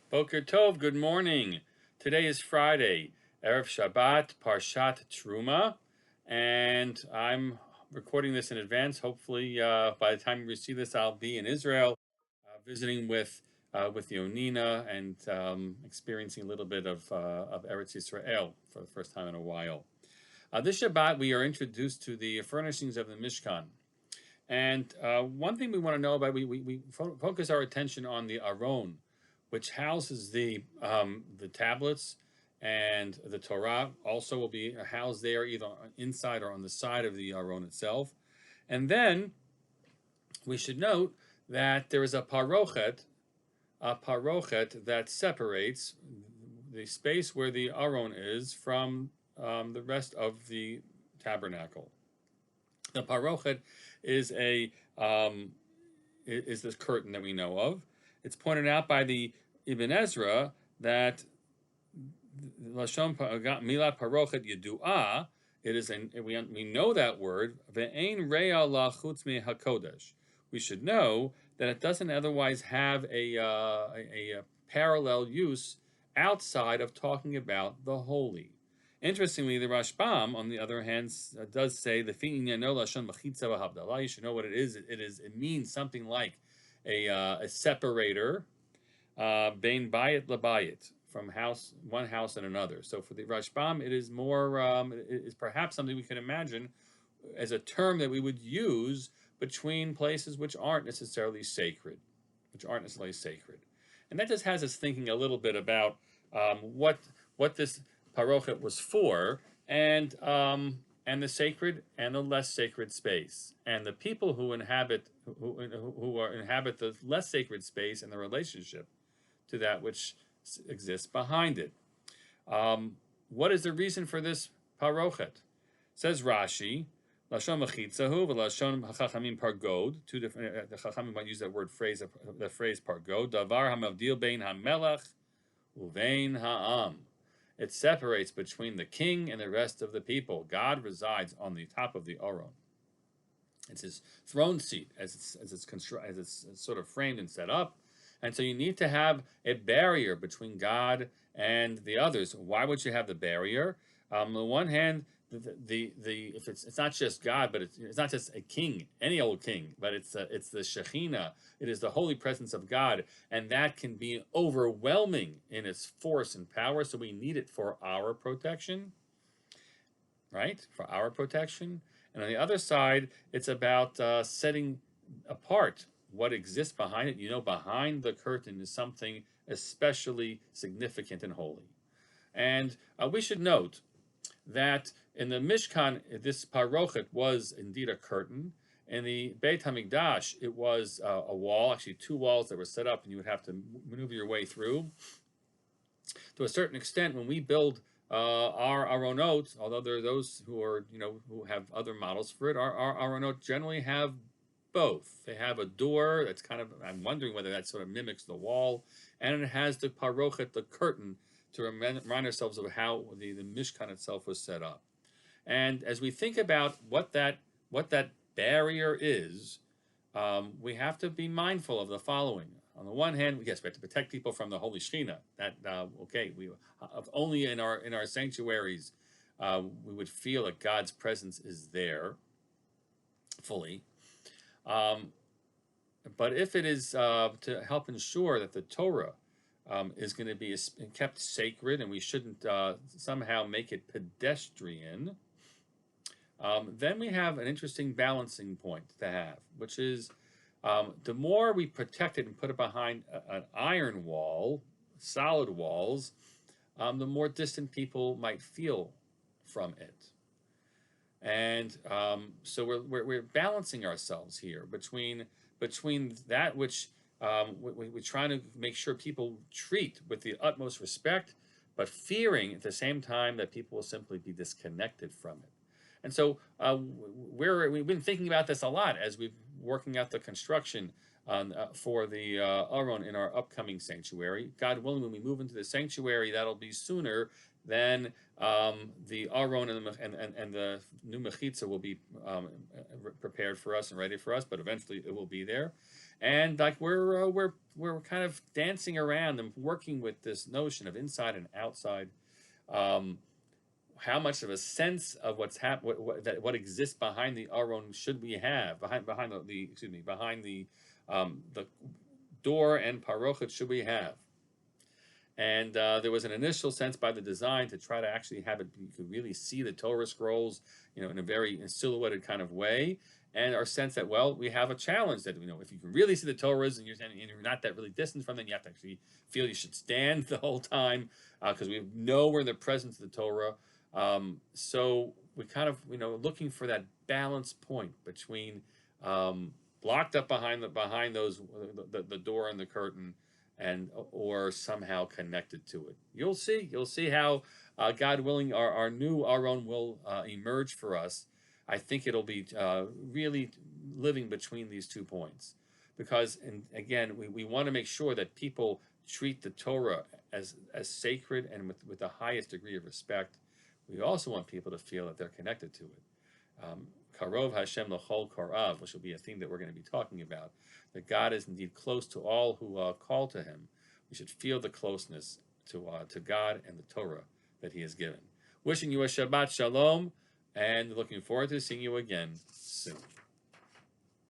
Boker Tov, good morning. Today is Friday, Erev Shabbat, Parshat Terumah, and I'm recording this in advance. Hopefully, by the time you receive this, I'll be in Israel, visiting with Yonina and experiencing a little bit of Eretz Yisrael for the first time in a while. This Shabbat, we are introduced to the furnishings of the Mishkan. And one thing we want to know about, we focus our attention on the Aron, which houses the tablets, and the Torah also will be housed there, either inside or on the side of the Aron itself. And then we should note that there is a parochet that separates the space where the Aron is from the rest of the tabernacle. The parochet is is this curtain that we know of. It's pointed out by the Ibn Ezra that Lashon Milat Parochet Yedu'ah. It is we know that word ve'ein rea la chutz hakodesh. We should know that it doesn't otherwise have a parallel use outside of talking about the holy. Interestingly, the Rashbam, on the other hand, does say the lashon machitza v'habdalah. You should know what it is. It means something like a separator, bein bayit labayit, from one house and another. So for the Rashbam, it is more, it is perhaps something we can imagine as a term that we would use between places which aren't necessarily sacred, And that just has us thinking a little bit about what this parochet was for, and the sacred and the less sacred space, and the people who inhabit the less sacred space, and the relationship to that which exists behind it. What is the reason for this parochet? Says Rashi, Lashon mechitzahu v'lashon hachachamim pargod. Two different. The chachamim might use the phrase pargod. Davar hamavdil bein hamelach uvein ha'am. It separates between the king and the rest of the people. God resides on the top of the Aron. It's his throne seat as it's sort of framed and set up. And so you need to have a barrier between God and the others. Why would you have the barrier? On the one hand, if it's not just God, but it's not just a king, any old king, but it's the Shekhinah. It is the holy presence of God, and that can be overwhelming in its force and power. So we need it for our protection, right? For our protection. And on the other side, it's about setting apart what exists behind it. You know, behind the curtain is something especially significant and holy. And we should note that in the Mishkan, this parochet was indeed a curtain. In the Beit HaMikdash, it was a wall, actually two walls that were set up, and you would have to maneuver your way through. To a certain extent, when we build our Aronot, although there are those who who have other models for it, our Aronot generally have both. They have a door that's I'm wondering whether that sort of mimics the wall, and it has the parochet, the curtain, to remind ourselves of how the Mishkan itself was set up. And as we think about what that barrier is, we have to be mindful of the following. On the one hand, yes, we have to protect people from the holy Shekhinah. That we only in our sanctuaries we would feel that God's presence is there fully. But if it is to help ensure that the Torah is going to be kept sacred, and we shouldn't somehow make it pedestrian, then we have an interesting balancing point to have, which is the more we protect it and put it behind an iron wall, solid walls, the more distant people might feel from it. And so we're balancing ourselves here between that which we're trying to make sure people treat with the utmost respect, but fearing at the same time that people will simply be disconnected from it. And so we've been thinking about this a lot as we've working out the construction for the Aron in our upcoming sanctuary. God willing, when we move into the sanctuary, that'll be sooner than the Aron and the new Mechitza will be prepared for us and ready for us, but eventually it will be there. and like we're kind of dancing around and working with this notion of inside and outside. Um, how much of a sense of what exists behind the aron should we have behind the excuse me behind the door and parochet should we have? And there was an initial sense by the design to try to actually have it, you could really see the Torah scrolls, in a very silhouetted kind of way. And our sense that, well, we have a challenge that, if you can really see the Torahs and you're not that really distant from them, you have to actually feel you should stand the whole time because we know we're in the presence of the Torah. So we kind of, looking for that balance point between blocked up behind those the door and the curtain, and or somehow connected to it. You'll see how God willing our new aron will emerge for us. I think it'll be really living between these 2 points, because, and again, we want to make sure that people treat the Torah as sacred and with the highest degree of respect. We also want people to feel that they're connected to it. Karov Hashem L'chol Korav, which will be a theme that we're going to be talking about, that God is indeed close to all who call to Him. We should feel the closeness to God and the Torah that He has given. Wishing you a Shabbat Shalom, and looking forward to seeing you again soon.